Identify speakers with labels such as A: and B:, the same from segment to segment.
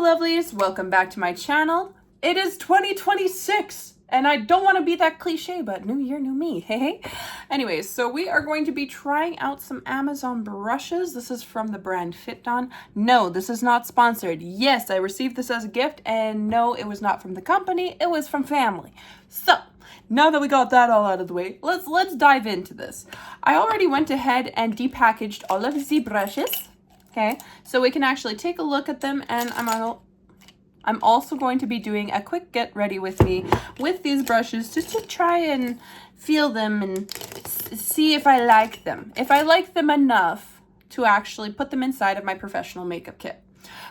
A: Hello lovelies, welcome back to my channel. It is 2026 and I don't want to be that cliche, but new year, new me, hey. Anyways, so we are going to be trying out some Amazon brushes. This is from the brand Fit-On. No, this is not sponsored. Yes, I received this as a gift, and no, it was not from the company, it was from family. So now that we got that all out of the way, let's dive into this. I already went ahead and depackaged all of the brushes. Okay, so we can actually take a look at them, and I'm also going to be doing a quick get ready with me with these brushes just to try and feel them and see if I like them. If I like them enough to actually put them inside of my professional makeup kit.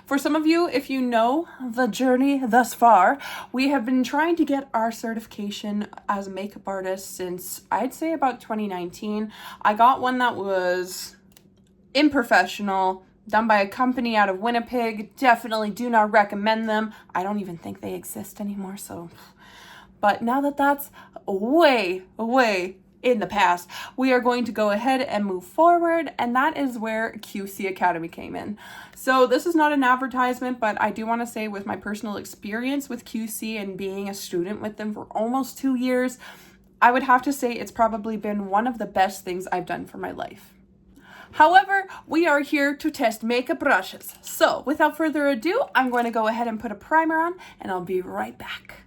A: For some of you, if you know the journey thus far, we have been trying to get our certification as a makeup artist since I'd say about 2019. I got one that was unprofessional, done by a company out of Winnipeg. Definitely do not recommend them. I don't even think they exist anymore, so. But now that that's way in the past, we are going to go ahead and move forward, and that is where QC Academy came in. So this is not an advertisement, but I do want to say with my personal experience with QC and being a student with them for almost 2 years, I would have to say it's probably been one of the best things I've done for my life. However, we are here to test makeup brushes. So without further ado, I'm going to go ahead and put a primer on, and I'll be right back.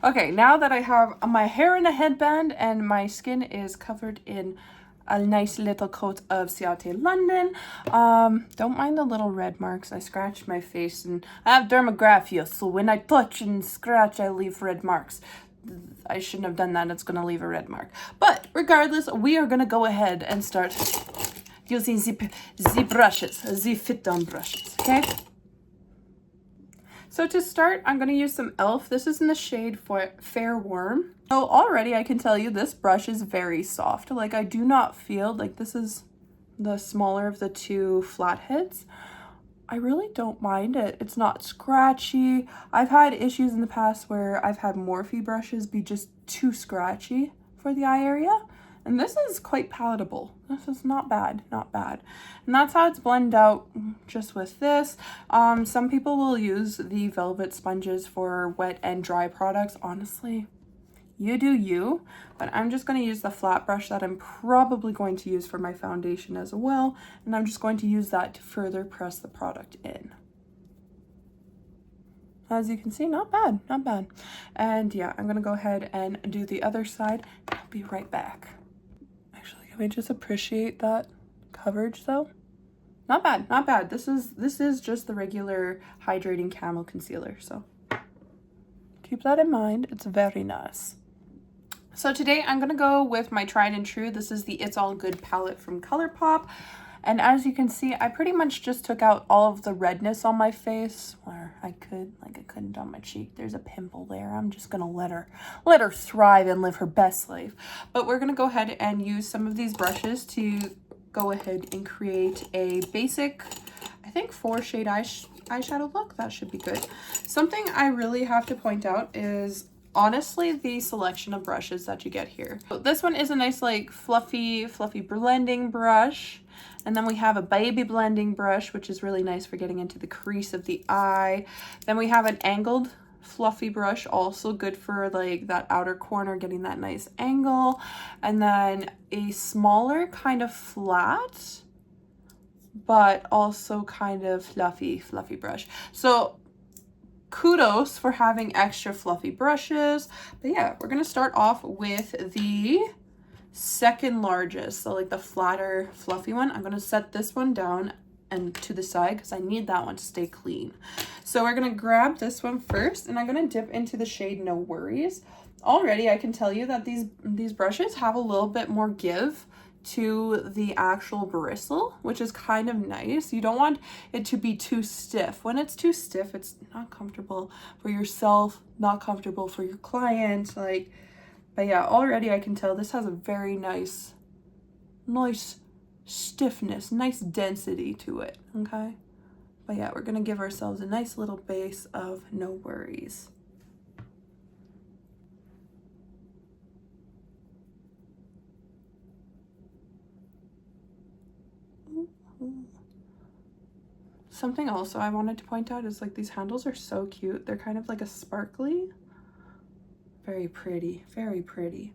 A: Okay, now that I have my hair in a headband and my skin is covered in a nice little coat of Ciate London, don't mind the little red marks. I scratched my face and I have dermagraphia, so when I touch and scratch, I leave red marks. I shouldn't have done that. It's going to leave a red mark. But regardless, we are going to go ahead and start using the brushes, the Fit-On brushes, okay? So to start, I'm going to use some e.l.f. This is in the shade Fair Worm. So already I can tell you this brush is very soft. Like, I do not feel like this is the smaller of the two flatheads. I really don't mind it. It's not scratchy. I've had issues in the past where I've had Morphe brushes be just too scratchy for the eye area. And this is quite palatable. This is not bad, not bad. And that's how it's blended out just with this. Some people will use the velvet sponges for wet and dry products. Honestly, you do you. But I'm just going to use the flat brush that I'm probably going to use for my foundation as well. And I'm just going to use that to further press the product in. As you can see, not bad, not bad. And yeah, I'm going to go ahead and do the other side. I'll be right back. Actually, can we just appreciate that coverage though? Not bad, not bad. This is just the regular hydrating camo concealer, so keep that in mind. It's very nice. So today I'm gonna go with my tried and true. This is the It's All Good palette from Colourpop. And as you can see, I pretty much just took out all of the redness on my face where I could, like I couldn't on my cheek. There's a pimple there. I'm just gonna let her thrive and live her best life. But we're gonna go ahead and use some of these brushes to go ahead and create a basic, I think 4-shade eyeshadow look. That should be good. Something I really have to point out is honestly the selection of brushes that you get here. So this one is a nice like fluffy blending brush. And then we have a baby blending brush, which is really nice for getting into the crease of the eye. Then we have an angled fluffy brush, also good for like that outer corner, getting that nice angle. And then a smaller kind of flat, but also kind of fluffy brush. So kudos for having extra fluffy brushes. But yeah, we're gonna start off with the second largest, so like the flatter fluffy one. I'm gonna set this one down and to the side because I need that one to stay clean. So we're gonna grab this one first, and I'm gonna dip into the shade No Worries. Already I can tell you that these brushes have a little bit more give to the actual bristle, which is kind of nice. You don't want it to be too stiff. When it's too stiff, it's not comfortable for yourself, not comfortable for your client, like. But yeah, already I can tell this has a very nice stiffness, nice density to it, okay? But yeah, we're gonna give ourselves a nice little base of No Worries. Something also I wanted to point out is like these handles are so cute. They're kind of like a sparkly. Very pretty, very pretty.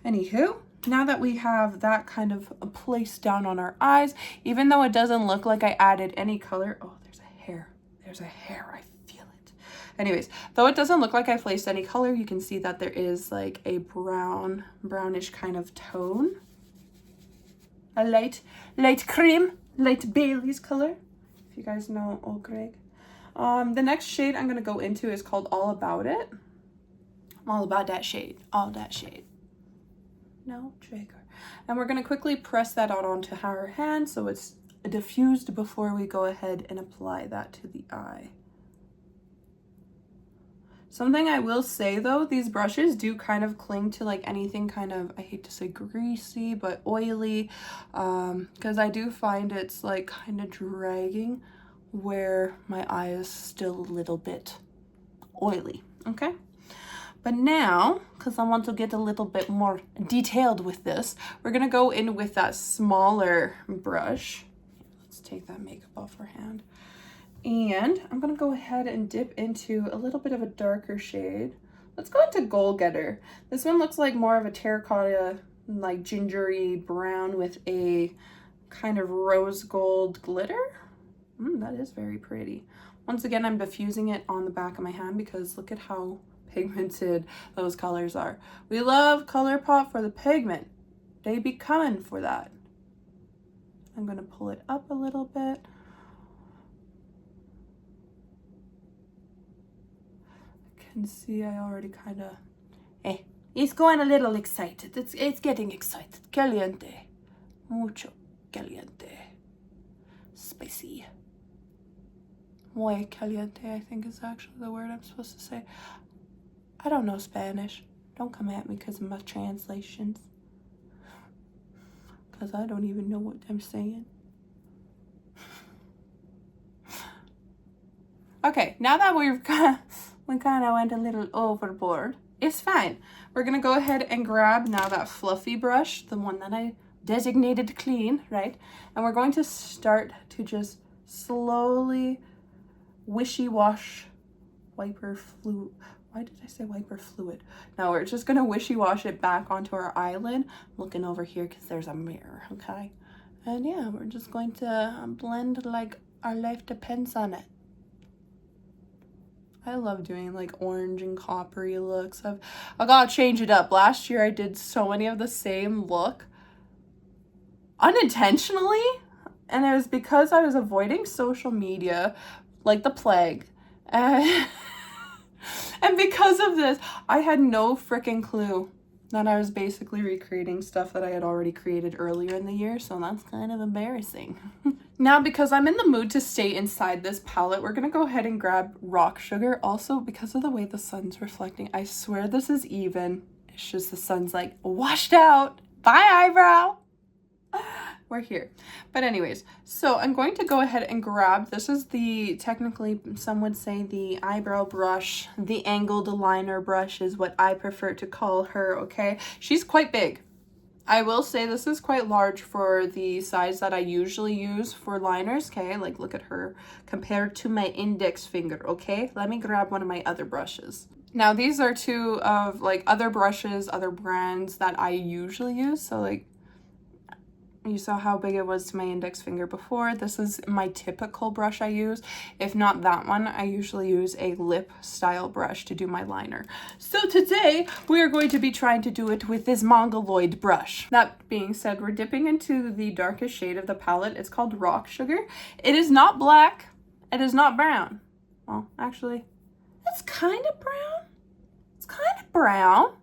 A: Anywho, now that we have that kind of placed down on our eyes, even though it doesn't look like I added any color, oh, there's a hair. There's a hair, I feel it. Anyways, though it doesn't look like I placed any color, you can see that there is like a brownish kind of tone. A light cream, light Bailey's color, if you guys know old Greg. The next shade I'm gonna go into is called All About It. I'm all about that shade, all that shade. No trigger. And we're gonna quickly press that out onto our hand so it's diffused before we go ahead and apply that to the eye. Something I will say though, these brushes do kind of cling to like anything kind of, I hate to say greasy, but oily, because I do find it's like kind of dragging where my eye is still a little bit oily, okay? But now, because I want to get a little bit more detailed with this, we're gonna go in with that smaller brush. Let's take that makeup off our hand. And I'm gonna go ahead and dip into a little bit of a darker shade. Let's go into Goal Getter. This one looks like more of a terracotta, like gingery brown with a kind of rose gold glitter. That is very pretty. Once again, I'm diffusing it on the back of my hand because look at how pigmented those colors are. We love Colourpop for the pigment. They be coming for that. I'm gonna pull it up a little bit. Can see I already kind of it's going a little excited. It's getting excited. Caliente, mucho caliente, spicy. Muy caliente, I think is actually the word I'm supposed to say. I don't know Spanish. Don't come at me because of my translations, because I don't even know what I'm saying. Okay, now that we kind of went a little overboard, it's fine. We're gonna go ahead and grab now that fluffy brush, the one that I designated clean, right? And we're going to start to just slowly wishy-wash wiper fluid. Why did I say wiper fluid? No, we're just gonna wishy-wash it back onto our eyelid. I'm looking over here because there's a mirror, okay? And yeah, we're just going to blend like our life depends on it. I love doing like orange and coppery looks. I gotta change it up. Last year I did so many of the same look unintentionally, and it was because I was avoiding social media like the plague. And because of this, I had no freaking clue that I was basically recreating stuff that I had already created earlier in the year, so that's kind of embarrassing. Now, because I'm in the mood to stay inside this palette, we're gonna go ahead and grab Rock Sugar. Also, because of the way the sun's reflecting, I swear this is even. It's just the sun's like washed out. Bye, eyebrow. We're here. But anyways, so I'm going to go ahead and grab, this is the, technically some would say the eyebrow brush, the angled liner brush is what I prefer to call her, okay? She's quite big. I will say this is quite large for the size that I usually use for liners, okay? Like look at her compared to my index finger, okay? Let me grab one of my other brushes. Now these are two of like other brushes, other brands that I usually use, so like you saw how big it was to my index finger before. This is my typical brush I use. If not that one, I usually use a lip style brush to do my liner. So today we are going to be trying to do it with this Mongoloid brush. That being said, we're dipping into the darkest shade of the palette. It's called Rock Sugar. It is not black. It is not brown. Well, actually, it's kind of brown. It's kind of brown.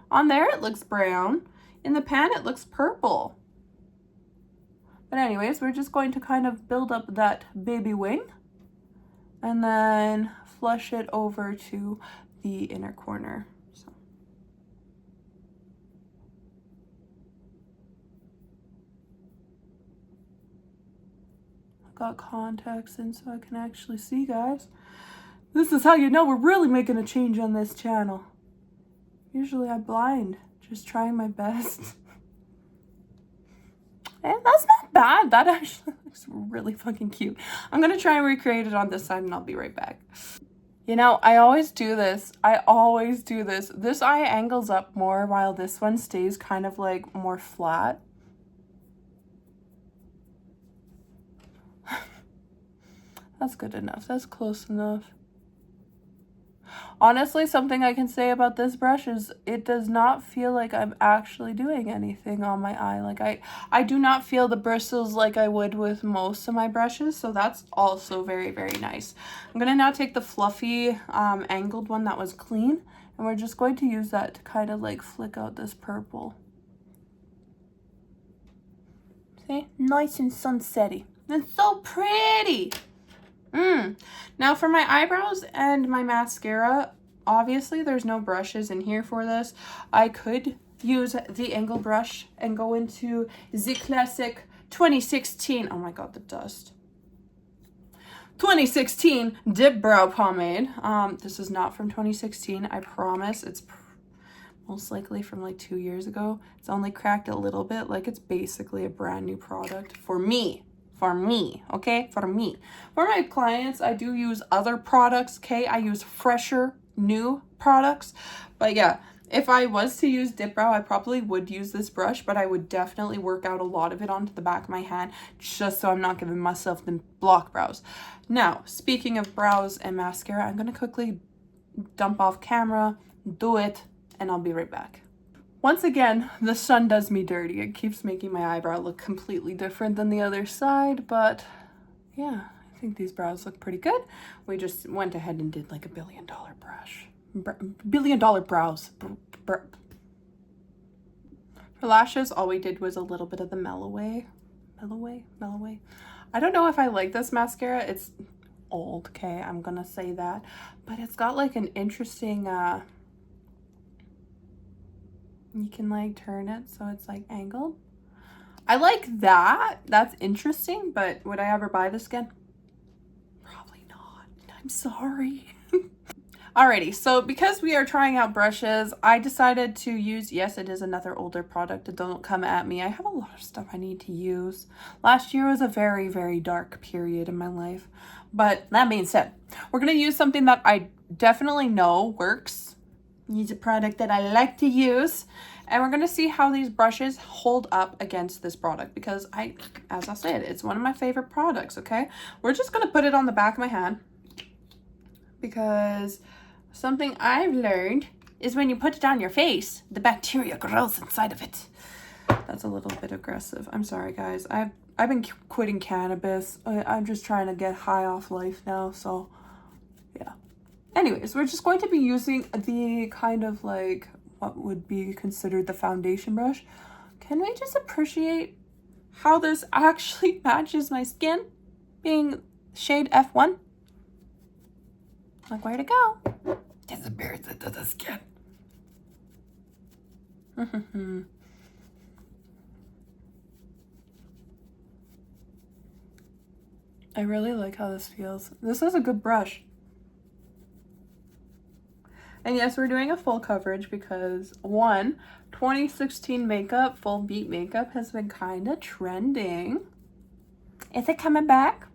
A: On there, it looks brown. In the pan, it looks purple. But anyways, we're just going to kind of build up that baby wing and then flush it over to the inner corner. So. I've got contacts in so I can actually see, guys. This is how you know we're really making a change on this channel. Usually I'm blind, just trying my best. And that's not bad. That actually looks really fucking cute. I'm gonna try and recreate it on this side and I'll be right back. You know, I always do this. I always do this. This eye angles up more while this one stays kind of like more flat. That's good enough. That's close enough. Honestly, something I can say about this brush is it does not feel like I'm actually doing anything on my eye. Like I do not feel the bristles like I would with most of my brushes, so that's also very, very nice. I'm gonna now take the fluffy angled one that was clean, and we're just going to use that to kind of like flick out this purple. See? Nice and sunsetty. It's so pretty. Now for my eyebrows and my mascara, obviously there's no brushes in here for this. I could use the angle brush and go into the classic 2016, oh my god, the dust. 2016 Dip Brow Pomade. This is not from 2016, I promise. It's most likely from like 2 years ago. It's only cracked a little bit, like it's basically a brand new product for me. Okay? For me. For my clients, I do use other products, okay? I use fresher, new products. But yeah, if I was to use Dip Brow, I probably would use this brush, but I would definitely work out a lot of it onto the back of my hand, just so I'm not giving myself the block brows. Now, speaking of brows and mascara, I'm going to quickly dump off camera, do it, and I'll be right back. Once again, the sun does me dirty. It keeps making my eyebrow look completely different than the other side, but yeah, I think these brows look pretty good. We just went ahead and did like $1 billion brush. $1 billion brows. For lashes, all we did was a little bit of the Meloway. Meloway. I don't know if I like this mascara. It's old, okay? I'm gonna say that. But it's got like an interesting, you can like turn it so it's like angled. I like that. That's interesting, but would I ever buy this again? Probably not. I'm sorry. Alrighty, so because we are trying out brushes, I decided to use, yes, it is another older product. Don't come at me. I have a lot of stuff I need to use. Last year was a very, very dark period in my life. But that being said, we're going to use something that I definitely know works. Use a product that I like to use, and we're going to see how these brushes hold up against this product, because as I said, it's one of my favorite products. Okay, we're just going to put it on the back of my hand, because something I've learned is when you put it on your face, the bacteria grows inside of it. That's a little bit aggressive. I'm sorry, guys. I've been quitting cannabis. I'm just trying to get high off life now, so yeah. Anyways, we're just going to be using the kind of like what would be considered the foundation brush. Can we just appreciate how this actually matches my skin, being shade F1? Like, where to go? Disappears into the skin. I really like how this feels. This is a good brush. And yes, we're doing a full coverage because 2016 makeup, full beat makeup has been kind of trending. Is it coming back?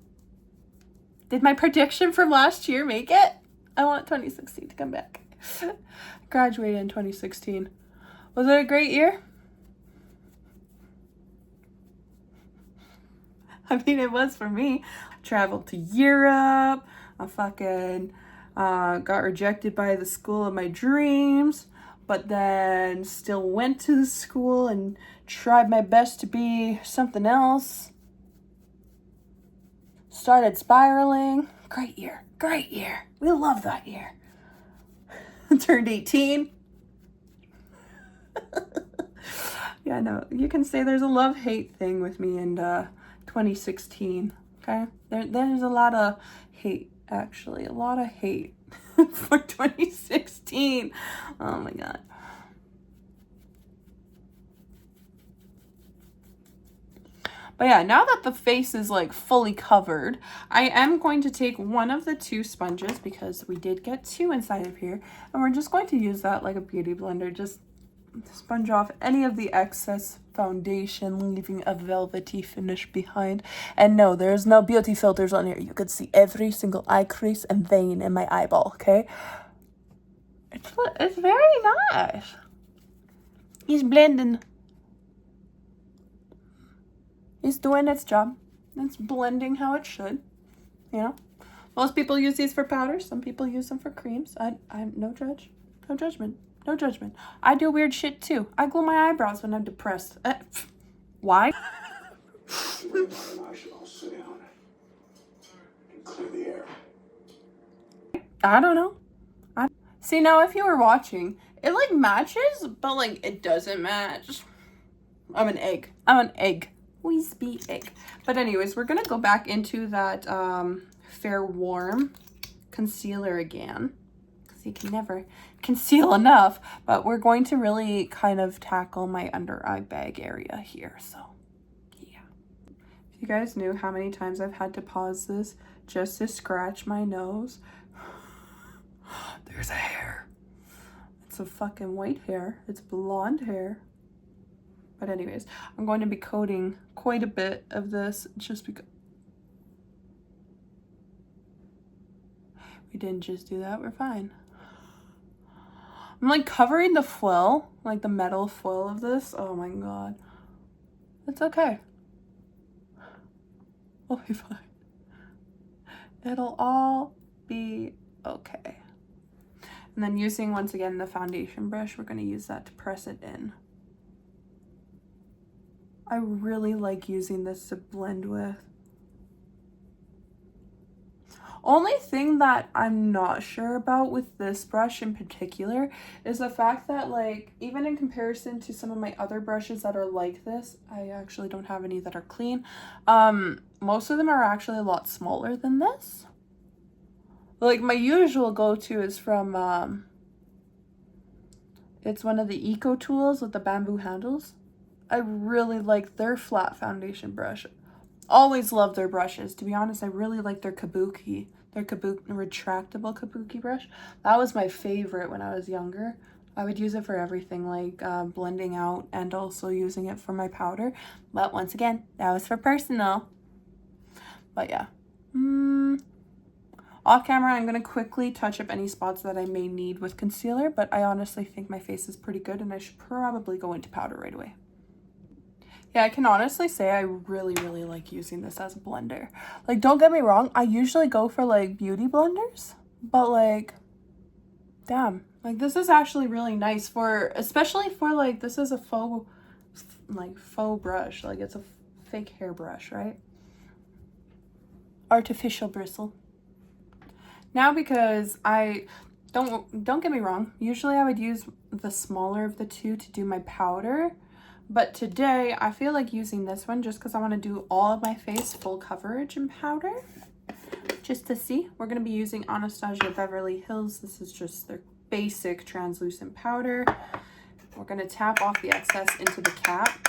A: Did my prediction from last year make it? I want 2016 to come back. Graduated in 2016. Was it a great year? I mean, it was for me. I traveled to Europe. I fucking got rejected by the school of my dreams, but then still went to the school and tried my best to be something else. Started spiraling. Great year. Great year. We love that year. Turned 18. Yeah, no, you can say there's a love-hate thing with me in 2016, okay? There's a lot of hate, actually. A lot of hate for 2016. Oh my god. But yeah, now that the face is like fully covered, I am going to take one of the two sponges, because we did get two inside of here, and we're just going to use that like a beauty blender, just sponge off any of the excess foundation, leaving a velvety finish behind. And no, there's no beauty filters on here. You could see every single eye crease and vein in my eyeball, okay? It's very nice. He's blending. He's doing its job. It's blending how it should, you know? Most people use these for powders. Some people use them for creams. I'm no judge. No judgment. No judgment. I do weird shit too. I glue my eyebrows when I'm depressed. Why?
B: I should all sit down and clear the air.
A: I don't know. See, now if you were watching, it like matches, but like it doesn't match. I'm an egg. I'm an egg. Wispy egg. But anyways, we're gonna go back into that Fair Warm concealer again, because you can never conceal enough. But we're going to really kind of tackle my under eye bag area here. So yeah, if you guys knew how many times I've had to pause this just to scratch my nose. There's a hair. It's a fucking white hair. It's blonde hair. But anyways, I'm going to be coating quite a bit of this just because we didn't just do that. We're fine. I'm like covering the foil, like the metal foil of this. Oh my god. It's okay. We'll be fine. It'll all be okay. And then using, once again, the foundation brush, we're going to use that to press it in. I really like using this to blend with. Only thing that I'm not sure about with this brush in particular is the fact that, like, even in comparison to some of my other brushes that are like this, I actually don't have any that are clean. Most of them are actually a lot smaller than this. Like, my usual go-to is from, it's one of the Eco Tools with the bamboo handles. I really like their flat foundation brush. Always love their brushes. To be honest, I really like their kabuki. Their retractable kabuki brush. That was my favorite when I was younger. I would use it for everything, like blending out and also using it for my powder. But once again, that was for personal. But yeah. Off camera, I'm going to quickly touch up any spots that I may need with concealer, but I honestly think my face is pretty good and I should probably go into powder right away. Yeah, I can honestly say I really, really like using this as a blender. Like, don't get me wrong, I usually go for, like, beauty blenders, but, like, damn. Like, this is actually really nice for, especially for, like, this is a faux brush. Like, it's a fake hair brush, right? Artificial bristle. Now, because don't get me wrong, usually I would use the smaller of the two to do my powder, but today I feel like using this one just because I want to do all of my face full coverage in powder. Just to see, we're going to be using Anastasia Beverly Hills. This is just their basic translucent powder. We're going to tap off the excess into the cap.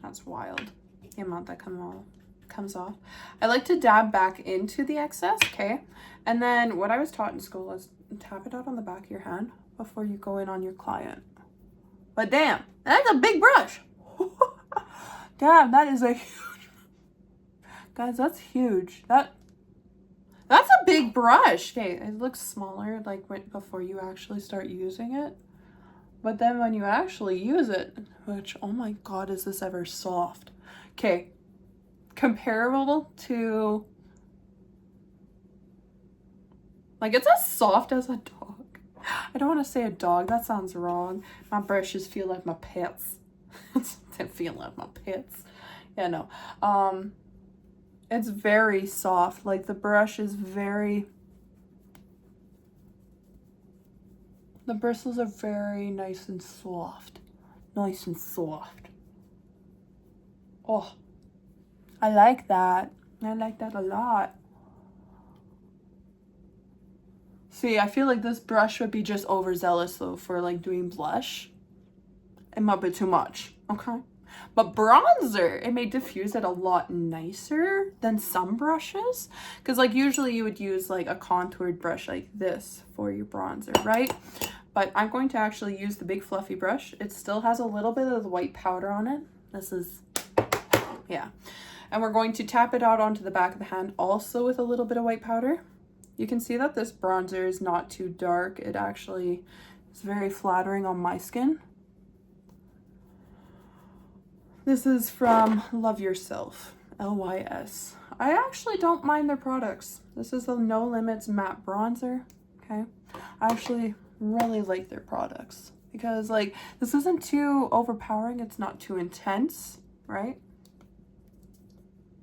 A: That's wild, the amount that comes off. I like to dab back into the excess, okay? And then what I was taught in school is tap it out on the back of your hand before you go in on your client. But damn, that's a big brush. Damn, that is a huge, guys, that's huge. That's a big brush. Okay, it looks smaller like before you actually start using it. But then when you actually use it, which, oh my god, is this ever soft. Okay, comparable to, like, it's as soft as a dog. I don't want to say a dog, that sounds wrong. My brushes feel like my pets. They feel like my pets. Yeah, no. It's very soft. Like, the brush is very, the bristles are very nice and soft. Nice and soft. Oh, I like that. I like that a lot. See, I feel like this brush would be just overzealous though for like doing blush. It might be too much, okay? But bronzer, it may diffuse it a lot nicer than some brushes. Because like usually you would use like a contoured brush like this for your bronzer, right? But I'm going to actually use the big fluffy brush. It still has a little bit of the white powder on it. This is, yeah. And we're going to tap it out onto the back of the hand also with a little bit of white powder. You can see that this bronzer is not too dark. It actually is very flattering on my skin. This is from Love Yourself, LYS. I actually don't mind their products. This is the No Limits matte bronzer, okay? I actually really like their products because like this isn't too overpowering, it's not too intense, right?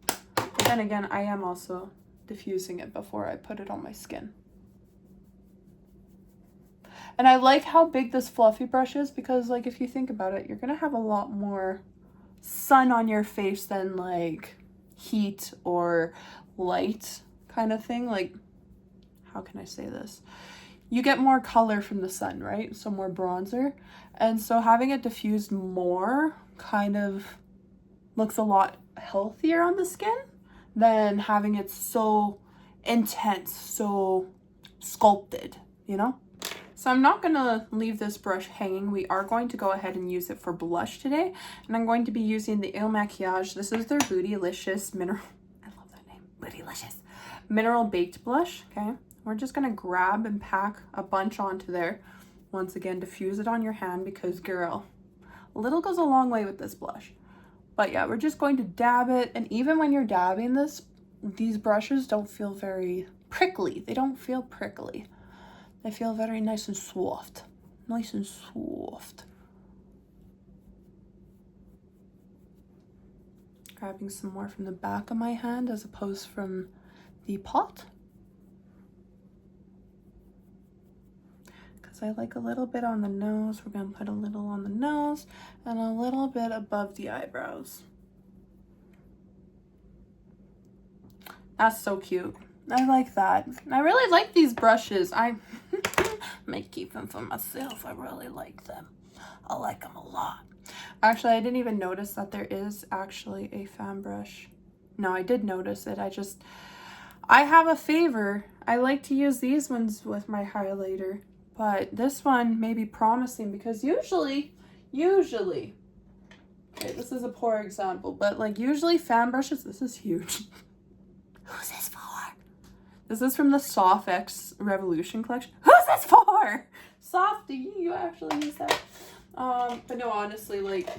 A: But then again, I am also diffusing it before I put it on my skin. And I like how big this fluffy brush is because like if you think about it, you're gonna have a lot more sun on your face than like heat or light kind of thing. Like, how can I say this? You get more color from the sun, right? So more bronzer. And so having it diffused more kind of looks a lot healthier on the skin than having it so intense, so sculpted, you know? So I'm not gonna leave this brush hanging. We are going to go ahead and use it for blush today. And I'm going to be using the Il Makiage. This is their Bootylicious Mineral, I love that name, Bootylicious Mineral Baked Blush, okay? We're just gonna grab and pack a bunch onto there. Once again, diffuse it on your hand because girl, a little goes a long way with this blush. But yeah, we're just going to dab it. And even when you're dabbing this, these brushes don't feel very prickly. They don't feel prickly. They feel very nice and soft. Nice and soft. Grabbing some more from the back of my hand as opposed from the pot. Because I like a little bit on the nose. We're going to put a little on the nose and a little bit above the eyebrows. That's so cute. I like that. I really like these brushes. I may keep them for myself. I really like them. I like them a lot. Actually, I didn't even notice that there is actually a fan brush. No, I did notice it. I have a favor. I like to use these ones with my highlighter. But this one may be promising because usually, okay, this is a poor example, but like usually fan brushes, this is huge. Who's this for? This is from the Soft X Revolution collection. Who's this for? Softy, you actually use that. But no, honestly, like,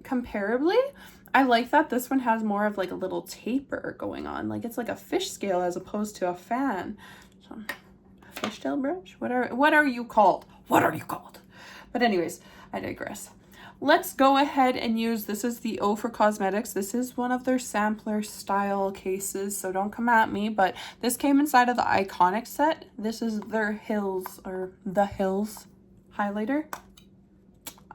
A: comparably, I like that this one has more of like a little taper going on. Like it's like a fish scale as opposed to a fan. So, a fishtail brush? What are you called? What are you called? But anyways, I digress. Let's go ahead and use, this is the O for Cosmetics. This is one of their sampler style cases, so don't come at me, but this came inside of the Iconic set. This is their Hills, or the Hills highlighter.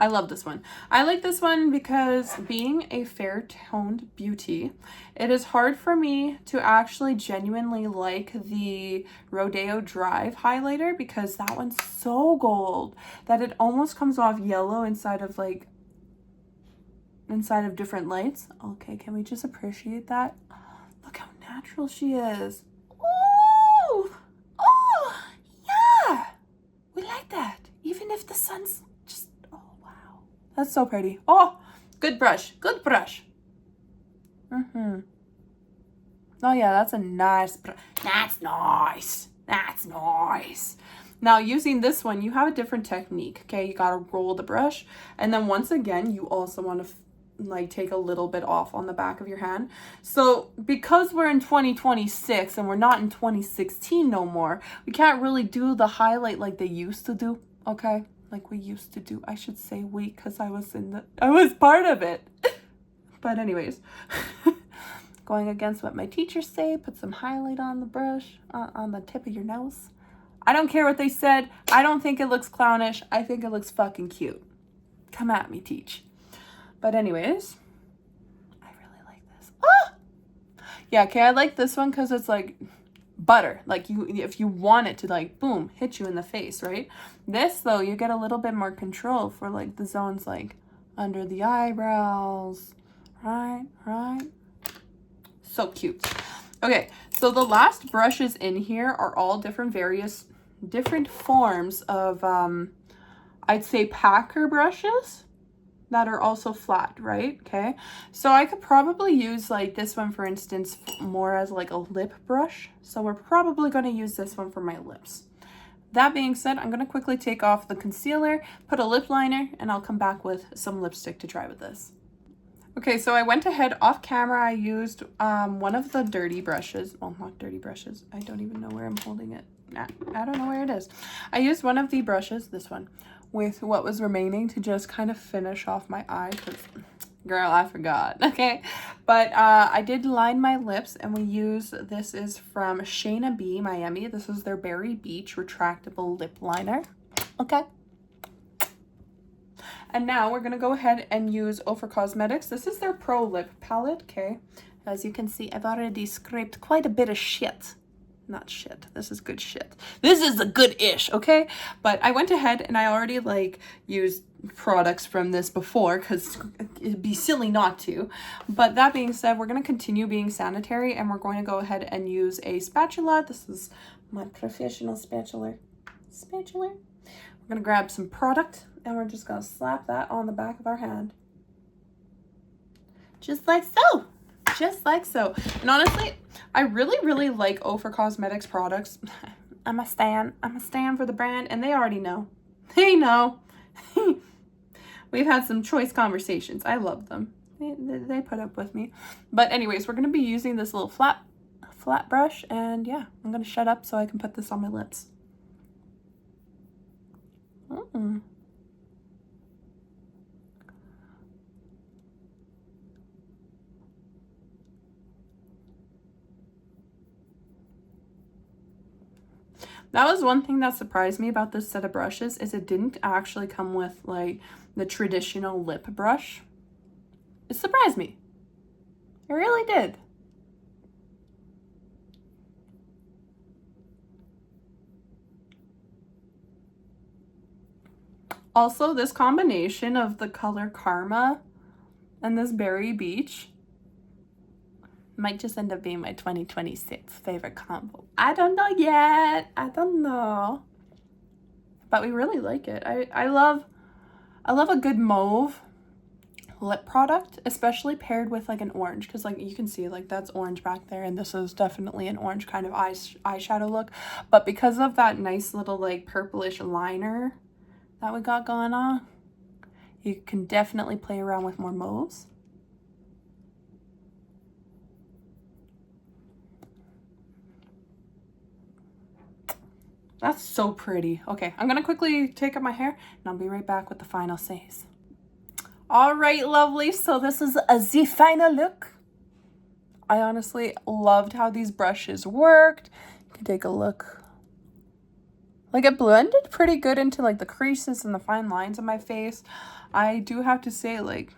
A: I love this one. I like this one because being a fair toned beauty, it is hard for me to actually genuinely like the Rodeo Drive highlighter because that one's so gold that it almost comes off yellow inside of different lights. Okay, can we just appreciate that? Look how natural she is. Oh, yeah. We like that. Even if the sun's just, oh, wow. That's so pretty. Oh, good brush. Good brush. Oh, yeah, that's a nice brush. That's nice. That's nice. Now, using this one, you have a different technique, okay? You got to roll the brush. And then once again, you also want to like take a little bit off on the back of your hand. So because we're in 2026 and we're not in 2016 no more, we can't really do the highlight like they used to do, okay? Like we used to do. I should say we because I was part of it. But anyways, going against what my teachers say, put some highlight on the brush, on the tip of your nose. I don't care what they said. I don't think it looks clownish. I think it looks fucking cute. Come at me, teach. But anyways, I really like this. Ah! Yeah, okay, I like this one because it's like butter. Like if you want it to like, boom, hit you in the face, right? This though, you get a little bit more control for like the zones like under the eyebrows, right? So cute. Okay, so the last brushes in here are all different various different forms of, I'd say packer brushes that are also flat, right? Okay, so I could probably use like this one, for instance, more as like a lip brush. So we're probably going to use this one for my lips. That being said, I'm going to quickly take off the concealer, put a lip liner, and I'll come back with some lipstick to try with this. Okay, so I went ahead off camera. I used one of the dirty brushes. Well, not dirty brushes. I don't even know where I'm holding it. I don't know where it is. I used one of the brushes, this one, with what was remaining to just kind of finish off my eye. Because, girl, I forgot. Okay, but I did line my lips, and we use, this is from Shayna B, Miami. This is their Berry Beach retractable lip liner. Okay. And now we're going to go ahead and use Ofra Cosmetics. This is their Pro Lip Palette, okay? As you can see, I've already scraped quite a bit of shit. Not shit. This is good shit. This is a good-ish, okay? But I went ahead and I already, like, used products from this before because it'd be silly not to. But that being said, we're going to continue being sanitary and we're going to go ahead and use a spatula. This is my professional spatula. We're going to grab some product and we're just going to slap that on the back of our hand. Just like so. Just like so. And honestly, I really like Ofra Cosmetics products. I'm a stan for the brand, and they already know. They know. We've had some choice conversations. I love them. They put up with me. But anyways, we're going to be using this little flat brush, and yeah, I'm going to shut up so I can put this on my lips. That was one thing that surprised me about this set of brushes, is it didn't actually come with like the traditional lip brush. It surprised me. It really did. Also, this combination of the color Karma and this Berry Beach might just end up being my 2026 favorite combo. I don't know yet. I don't know. But we really like it. I love a good mauve lip product, especially paired with like an orange, because like you can see like that's orange back there, and this is definitely an orange kind of eyeshadow look. But because of that nice little like purplish liner that we got going on, you can definitely play around with more mauves. That's so pretty. Okay, I'm gonna quickly take up my hair and I'll be right back with the final says. All right, lovely. So this is the final look. I honestly loved how these brushes worked. You can take a look. Like, it blended pretty good into like the creases and the fine lines of my face. I do have to say, like,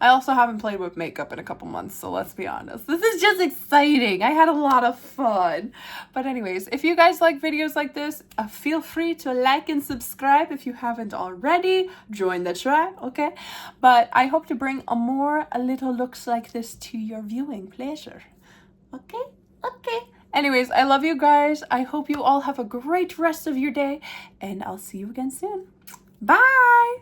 A: I also haven't played with makeup in a couple months, so let's be honest. This is just exciting. I had a lot of fun. But anyways, if you guys like videos like this, feel free to like and subscribe if you haven't already. Join the tribe, okay? But I hope to bring more little looks like this to your viewing pleasure. Okay? Okay. Anyways, I love you guys. I hope you all have a great rest of your day, and I'll see you again soon. Bye!